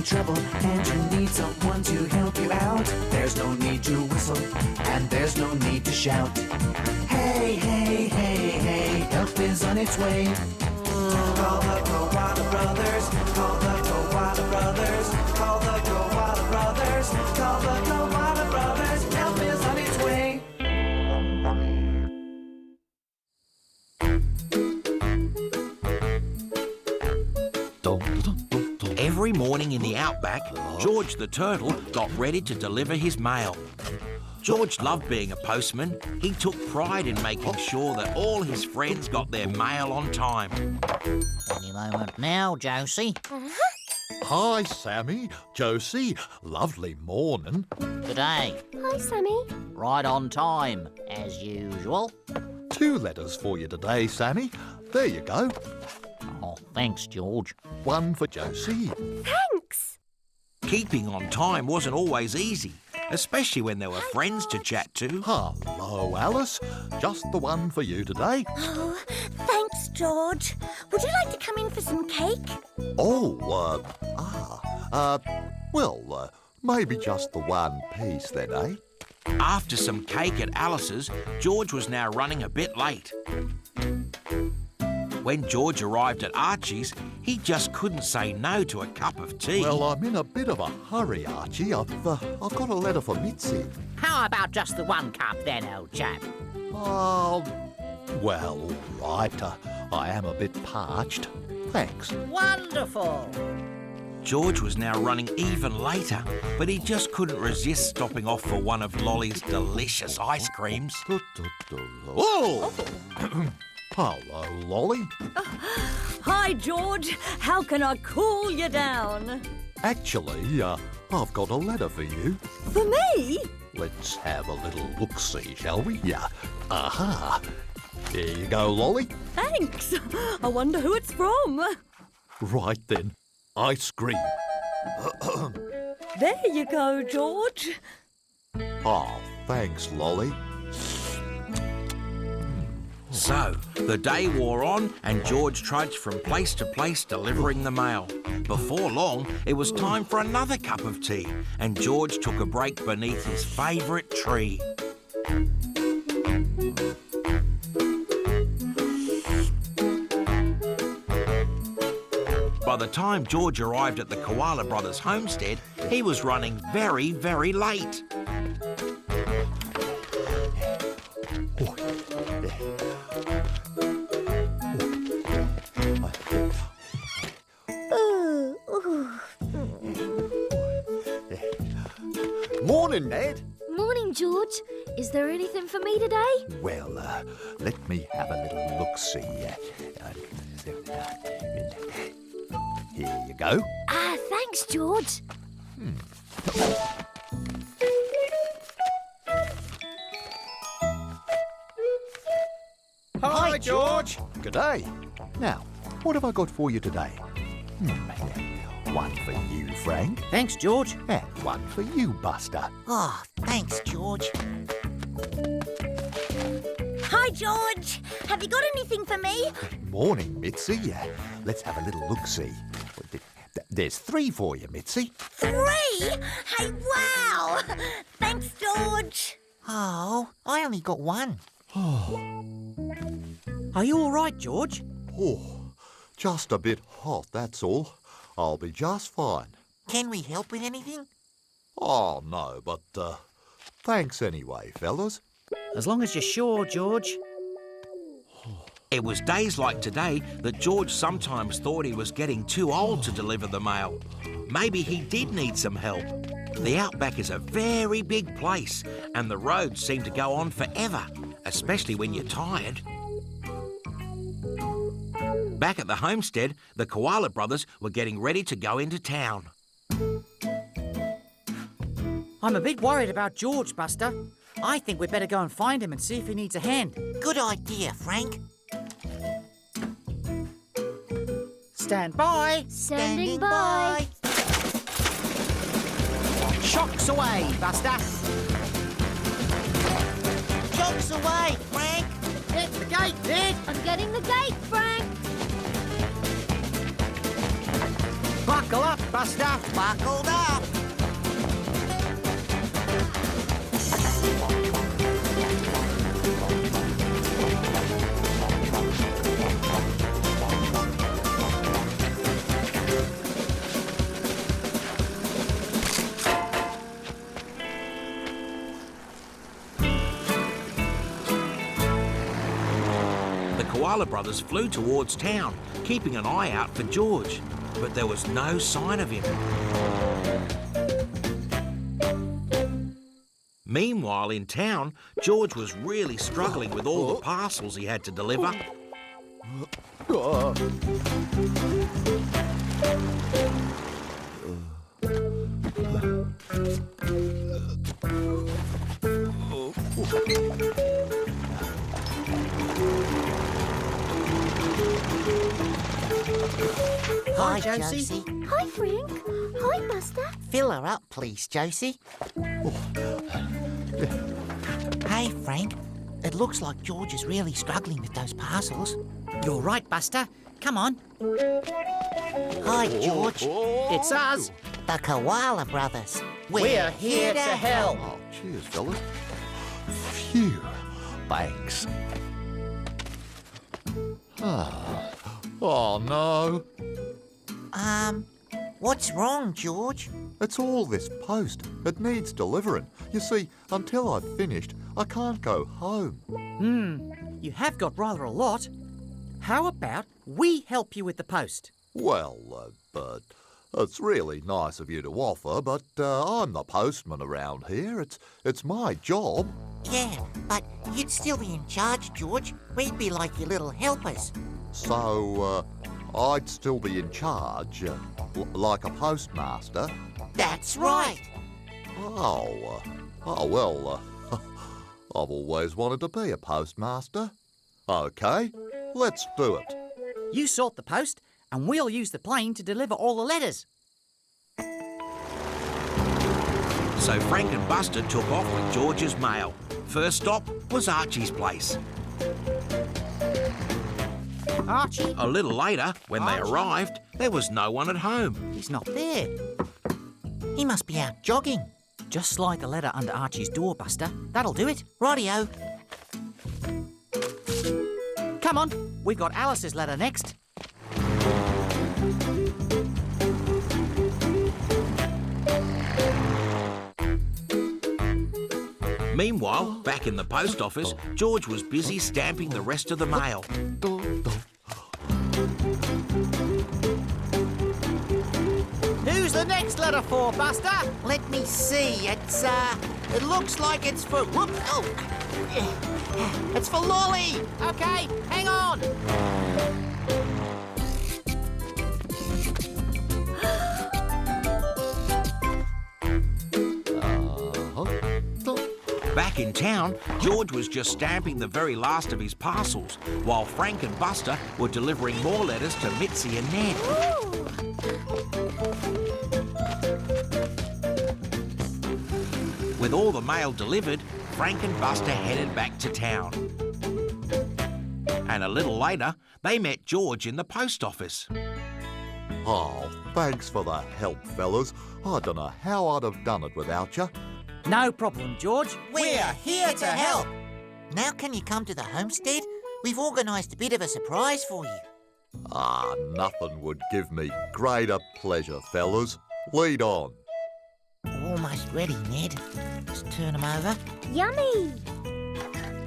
in trouble and you need someone to help you out, there's no need to whistle and there's no need to shout. Hey, hey, hey, hey, help is on its way. Call the Koala Brothers, call the Koala Brothers, call the Koala Brothers, call the Koala Brothers, help is on its way. Every morning in the outback, George the turtle got ready to deliver his mail. George loved being a postman. He took pride in making sure that all his friends got their mail on time. Any moment now, Josie. Hi, Sammy. Josie, lovely morning. Good day. Hi, Sammy. Right on time, as usual. 2 letters for you today, Sammy. There you go. Oh, thanks, George. 1 for Josie. Thanks. Keeping on time wasn't always easy, especially when there were friends to chat to. Hello, Alice. Just the 1 for you today. Oh, thanks, George. Would you like to come in for some cake? Maybe just the 1 piece then, eh? After some cake at Alice's, George was now running a bit late. When George arrived at Archie's, he just couldn't say no to a cup of tea. Well, I'm in a bit of a hurry, Archie. I've got a letter for Mitzi. How about just the 1 cup then, old chap? Well, all right. I am a bit parched. Thanks. Wonderful. George was now running even later, but he just couldn't resist stopping off for one of Lolly's delicious ice creams. Whoa! Hello, Lolly. Hi, George. How can I cool you down? Actually, I've got a letter for you. For me? Let's have a little look-see, shall we? Yeah. Aha. Here you go, Lolly. Thanks. I wonder who it's from. Right then. Ice cream. There you go, George. Oh, thanks, Lolly. So, the day wore on and George trudged from place to place delivering the mail. Before long, it was time for another cup of tea and George took a break beneath his favourite tree. By the time George arrived at the Koala Brothers homestead, he was running very, very late. Morning, Ned. Morning, George. Is there anything for me today? Well, let me have a little look-see. Here you go. Thanks, George. Hi, George. Good day. Now, what have I got for you today? 1 for you, Frank. Thanks, George. And 1 for you, Buster. Oh, thanks, George. Hi, George. Have you got anything for me? Morning, Mitzi. Let's have a little look-see. There's 3 for you, Mitzi. 3? Hey, wow! Thanks, George. Oh, I only got 1. Are you all right, George? Oh, just a bit hot, that's all. I'll be just fine. Can we help with anything? Oh, no, but thanks anyway, fellas. As long as you're sure, George. It was days like today that George sometimes thought he was getting too old to deliver the mail. Maybe he did need some help. The outback is a very big place and the roads seem to go on forever, especially when you're tired. Back at the homestead, the Koala Brothers were getting ready to go into town. I'm a bit worried about George, Buster. I think we'd better go and find him and see if he needs a hand. Good idea, Frank. Stand by. Standing by. Shocks away, Buster. Shocks away, Frank. Get the gate, Ned. I'm getting the gate, Frank. Buck Buckle up, Buster. Buckled up. The Koala brothers flew towards town, keeping an eye out for George, but there was no sign of him. Meanwhile, in town, George was really struggling with all the parcels he had to deliver. Hi, Josie. Hi, Frank. Hi, Buster. Fill her up, please, Josie. Hey, Frank. It looks like George is really struggling with those parcels. You're right, Buster. Come on. Hi, George. It's us. The Koala brothers. We're here to help. Oh, cheers, fellas. Phew. Thanks. Oh, no. What's wrong, George? It's all this post. It needs delivering. You see, until I've finished, I can't go home. You have got rather a lot. How about we help you with the post? Well, but it's really nice of you to offer, but I'm the postman around here. It's my job. Yeah, but you'd still be in charge, George. We'd be like your little helpers. So, I'd still be in charge, like a postmaster. That's right. Oh, well, I've always wanted to be a postmaster. OK, let's do it. You sort the post, and we'll use the plane to deliver all the letters. So Frank and Buster took off with George's mail. First stop was Archie's place. Archie? A little later, when they arrived, there was no one at home. He's not there. He must be out jogging. Just slide the letter under Archie's door, Buster. That'll do it. Rightio. Come on, we've got Alice's letter next. Meanwhile, back in the post office, George was busy stamping the rest of the mail. Who's the next letter for, Buster? Let me see. It looks like it's for... Whoops. Oh. It's for Lolly. Okay, hang on. Back in town, George was just stamping the very last of his parcels, while Frank and Buster were delivering more letters to Mitzi and Ned. With all the mail delivered, Frank and Buster headed back to town. And a little later, they met George in the post office. Oh, thanks for the help, fellas. I don't know how I'd have done it without you. No problem, George. We're here to help. Now can you come to the homestead? We've organised a bit of a surprise for you. Nothing would give me greater pleasure, fellas. Lead on. Almost ready, Ned. Just turn them over. Yummy.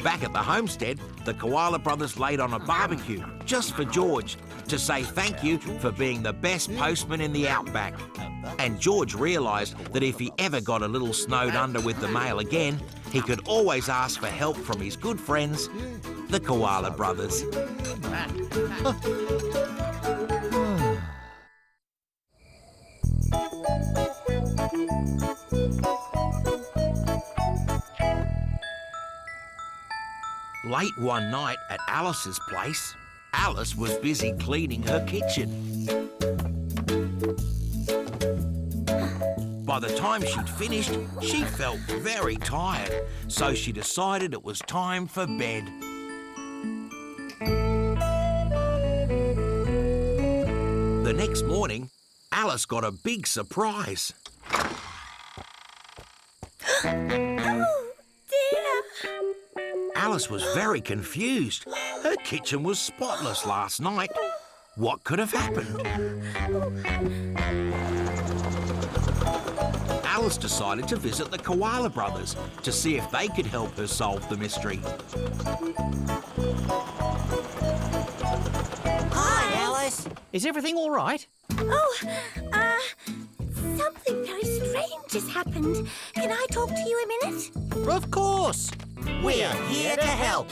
Back at the homestead, the Koala brothers laid on a barbecue just for George to say thank you for being the best postman in the outback. And George realised that if he ever got a little snowed under with the mail again, he could always ask for help from his good friends, the Koala brothers. Late one night at Alice's place, Alice was busy cleaning her kitchen. By the time she'd finished, she felt very tired, so she decided it was time for bed. The next morning, Alice got a big surprise. Oh, dear. Alice was very confused. Her kitchen was spotless last night. What could have happened? Alice decided to visit the Koala brothers to see if they could help her solve the mystery. Hi, Alice. Is everything all right? Oh, something very strange has happened. Can I talk to you a minute? Of course. We're here to help.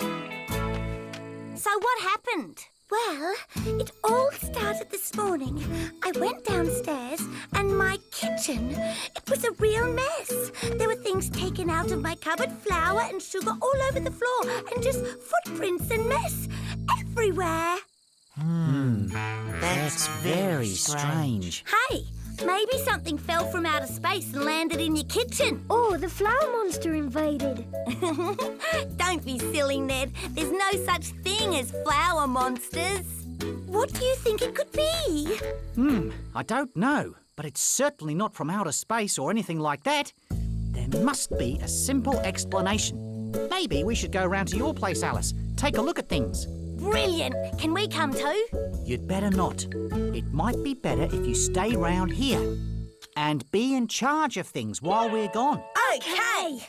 So what happened? Well, it all started this morning. I went downstairs and my kitchen, it was a real mess. There were things taken out of my cupboard, flour and sugar all over the floor, and just footprints and mess everywhere. That's very strange. Hey, maybe something fell from outer space and landed in your kitchen. Oh, the flower monster invaded. Don't be silly, Ned. There's no such thing as flower monsters. What do you think it could be? I don't know, but it's certainly not from outer space or anything like that. There must be a simple explanation. Maybe we should go round to your place, Alice. Take a look at things. Brilliant. Can we come too? You'd better not. It might be better if you stay round here and be in charge of things while we're gone. Okay.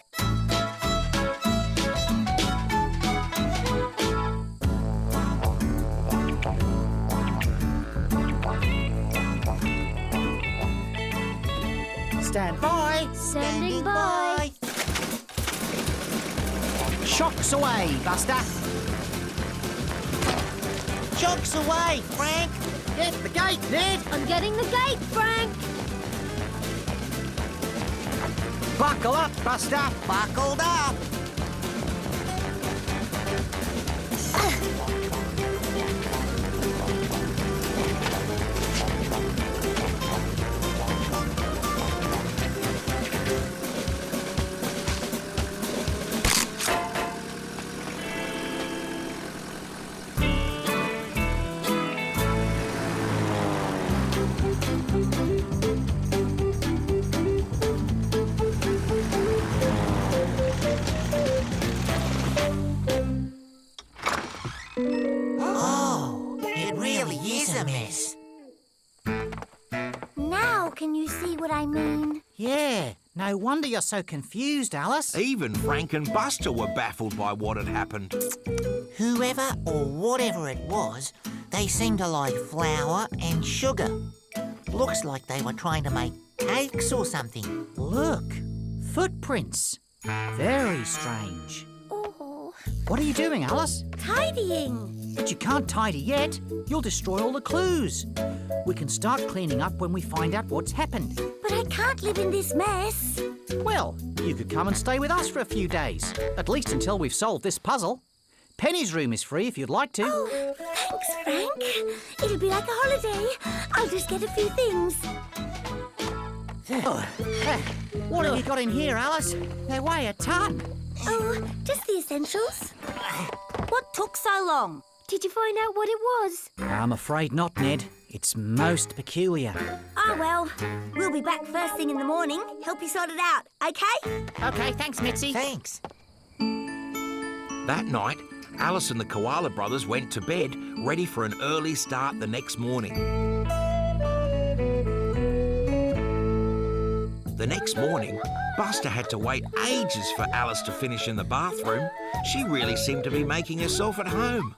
Stand by. Standing by. Shocks away, Buster. Chocks away, Frank. Get the gate, Ned. I'm getting the gate, Frank. Buckle up, Buster. Buckled up. Now can you see what I mean? Yeah, no wonder you're so confused, Alice. Even Frank and Buster were baffled by what had happened. Whoever or whatever it was, they seemed to like flour and sugar. Looks like they were trying to make cakes or something. Look, footprints. Very strange. Oh, What are you doing, Alice? tidying. But you can't tidy yet. You'll destroy all the clues. We can start cleaning up when we find out what's happened. But I can't live in this mess. Well, you could come and stay with us for a few days. At least until we've solved this puzzle. Penny's room is free if you'd like to. Oh, thanks, Frank. It'll be like a holiday. I'll just get a few things. What have you got in here, Alice? They weigh a ton. Oh, just the essentials. What took so long? Did you find out what it was? I'm afraid not, Ned. It's most peculiar. Oh, well, we'll be back first thing in the morning. Help you sort it out, OK? OK, thanks, Mitzi. Thanks. That night, Alice and the Koala brothers went to bed, ready for an early start the next morning. The next morning, Buster had to wait ages for Alice to finish in the bathroom. She really seemed to be making herself at home.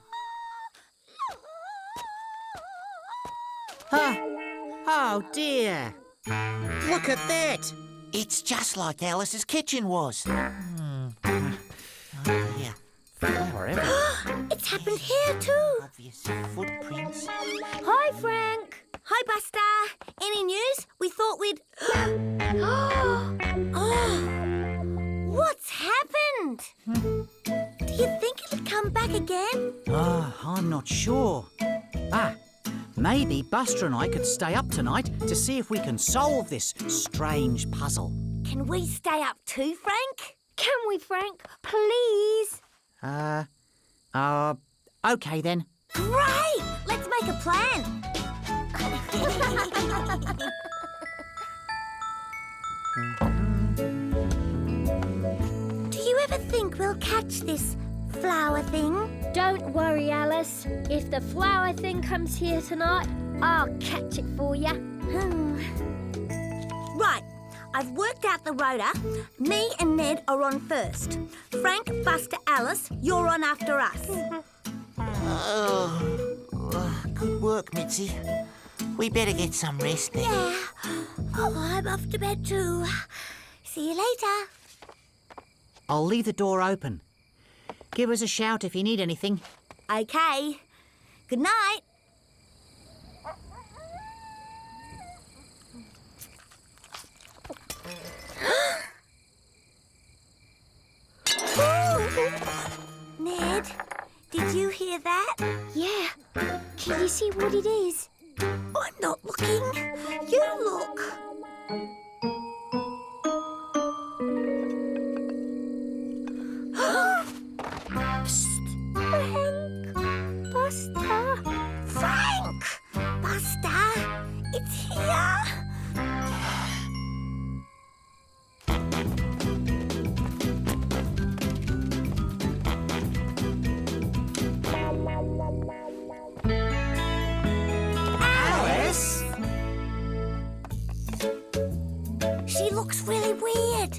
Oh, dear. Look at that. It's just like Alice's kitchen was. Oh, yeah. Forever. It's happened here too. Obvious footprints. Hi, Frank. Hi, Buster. Any news? We thought we'd... Oh, what's happened? Do you think it'll come back again? I'm not sure. Maybe Buster and I could stay up tonight to see if we can solve this strange puzzle. Can we stay up too, Frank? Can we, Frank? Please? OK then. Great! Let's make a plan. Do you ever think we'll catch this flower thing? Don't worry, Alice. If the flower thing comes here tonight, I'll catch it for you. Right, I've worked out the rota. Me and Ned are on first. Frank, Buster, Alice, you're on after us. Good work, Mitzi. We better get some rest then. Yeah. Oh, I'm off to bed too. See you later. I'll leave the door open. Give us a shout if you need anything. Okay. Good night. Ned, did you hear that? Yeah. Can you see what it is? I'm not looking. You look. Frank! Buster! Frank! Buster! It's here! Alice? She looks really weird.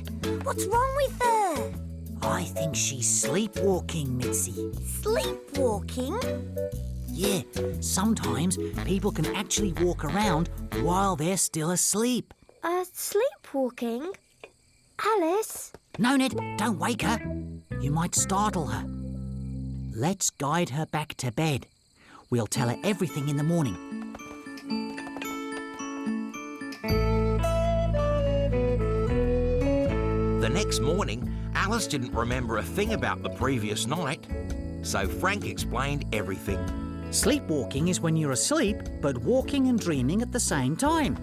What's wrong with her? I think she's sleepwalking, Mitzi. Sleepwalking? Yeah, sometimes people can actually walk around while they're still asleep. Sleepwalking? Alice? No, Ned, don't wake her. You might startle her. Let's guide her back to bed. We'll tell her everything in the morning. The next morning, Alice didn't remember a thing about the previous night, so Frank explained everything. Sleepwalking is when you're asleep, but walking and dreaming at the same time.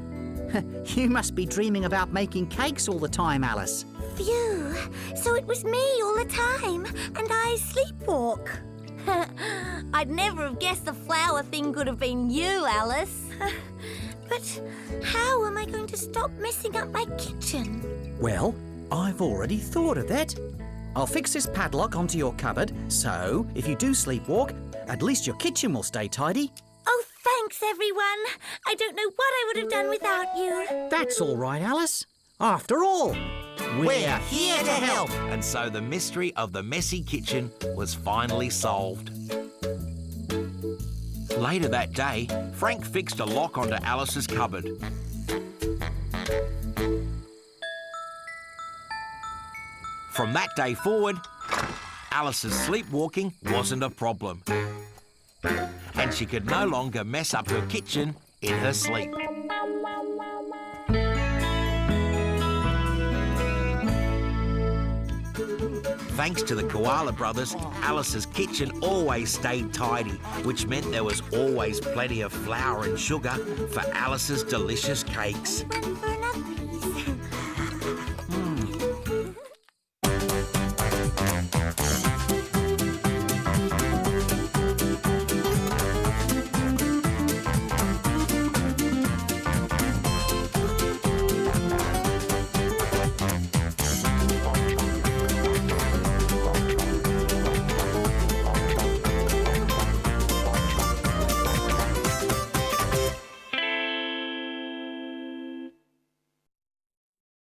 You must be dreaming about making cakes all the time, Alice. Phew. So it was me all the time, and I sleepwalk. I'd never have guessed the flower thing could have been you, Alice. But how am I going to stop messing up my kitchen? Well, I've already thought of that. I'll fix this padlock onto your cupboard, so if you do sleepwalk, at least your kitchen will stay tidy. Oh, thanks, everyone. I don't know what I would have done without you. That's all right, Alice. After all, we're here to help. And so the mystery of the messy kitchen was finally solved. Later that day, Frank fixed a lock onto Alice's cupboard. From that day forward, Alice's sleepwalking wasn't a problem. And she could no longer mess up her kitchen in her sleep. Thanks to the Koala brothers, Alice's kitchen always stayed tidy, which meant there was always plenty of flour and sugar for Alice's delicious cakes. And for